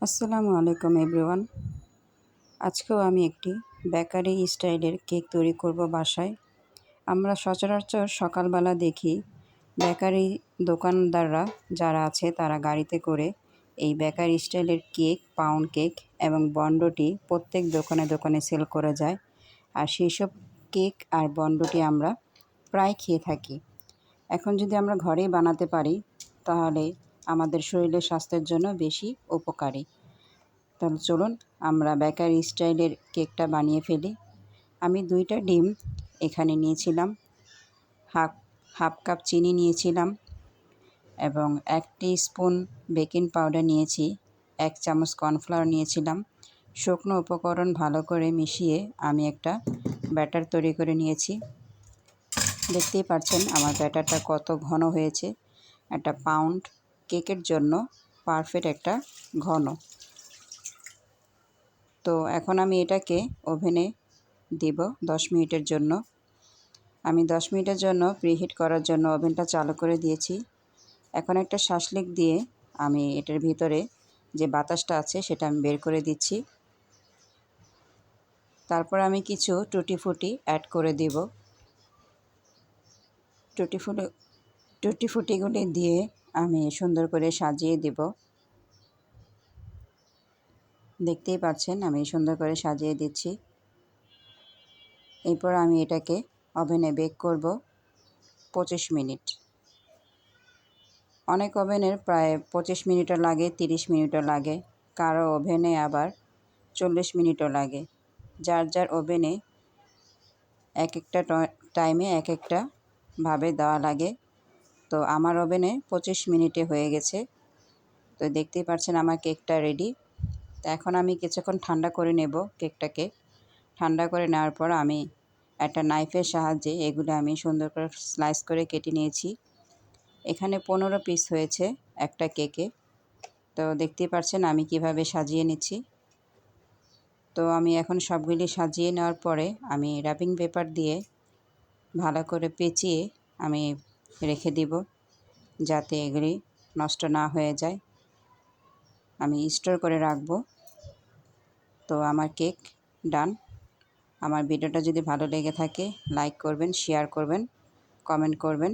আসসালামু আলাইকুম এভরিওয়ান। আজকেও আমি একটি বেকারি স্টাইলের কেক তৈরি করব বাসায়। আমরা সচরাচর সকালবেলা দেখি বেকারি দোকানদাররা যারা আছে তারা গাড়িতে করে এই বেকারি স্টাইলের কেক, পাউন্ড কেক এবং বন্ডটি প্রত্যেক দোকানে দোকানে সেল করে যায়। আর সেই সব কেক আর বন্ডটি আমরা প্রায় খেয়ে থাকি। এখন যদি আমরা ঘরেই বানাতে পারি তাহলে আমাদের শরীরের স্বাস্থ্যের জন্য বেশি উপকারী। তাহলে চলুন আমরা বেকারি স্টাইলের কেকটা বানিয়ে ফেলি। আমি 2টা ডিম এখানে নিয়েছিলাম, হাফ হাফ কাপ চিনি নিয়েছিলাম এবং 1 স্পুন বেকিং পাউডার নিয়েছি, 1 চামচ কর্নফ্লাওয়ার নিয়েছিলাম। শুকনো উপকরণ ভালো করে মিশিয়ে আমি একটা ব্যাটার তৈরি করে নিয়েছি। দেখতেই পাচ্ছেন আমার ব্যাটারটা কত ঘন হয়েছে। একটা পাউন্ড কেকের জন্য পারফেক্ট একটা ঘন। তো এখন আমি এটাকে ওভেনে দিব 10 মিনিটের জন্য। আমি 10 মিনিটের জন্য প্রিহিট করার জন্য ওভেনটা চালু করে দিয়েছি। এখন একটা শাসলিক দিয়ে আমি এটার ভিতরে যে বাতাসটা আছে সেটা আমি বের করে দিচ্ছি। তারপর আমি কিছু টুটি ফুটি অ্যাড করে দিব। টুটি ফুটিগুলি দিয়ে আমি সুন্দর করে সাজিয়ে দিব। দেখতেই পাচ্ছেন আমি সুন্দর করে সাজিয়ে দিচ্ছি। এরপর আমি এটাকে ওভেনে বেক করব 25 মিনিট। অনেক ওভেনের প্রায় 25 মিনিটও লাগে, 30 মিনিটও লাগে, কারো ওভেনে আবার 40 মিনিটও লাগে। যার যার ওভেনে এক একটা টাইমে এক একটা ভাবে দেওয়া লাগে। তো আমার ওভেনে 25 মিনিটে হয়ে গেছে। তো দেখতেই পাচ্ছেন আমার কেকটা রেডি। তো এখন আমি কিছুক্ষণ ঠান্ডা করে নেব কেকটাকে। ঠান্ডা করে নেওয়ার পর আমি একটা নাইফের সাহায্যে এগুলো আমি সুন্দর করে স্লাইস করে কেটে নিয়েছি। এখানে 15 পিস হয়েছে একটা কেকে। তো দেখতেই পাচ্ছেন আমি কিভাবে সাজিয়ে নিচ্ছি। তো আমি এখন সবগুলি সাজিয়ে নেওয়ার পরে আমি র্যাপিং পেপার দিয়ে ভালো করে পেঁচিয়ে আমি রেখে দিব, যাতে এগুলি নষ্ট না হয়ে যায়। আমি স্টোর করে রাখবো। তো আমার কেক ডান। আমার ভিডিওটা যদি ভালো লেগে থাকে লাইক করবেন, শেয়ার করবেন, কমেন্ট করবেন।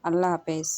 আল্লাহ হাফেজ।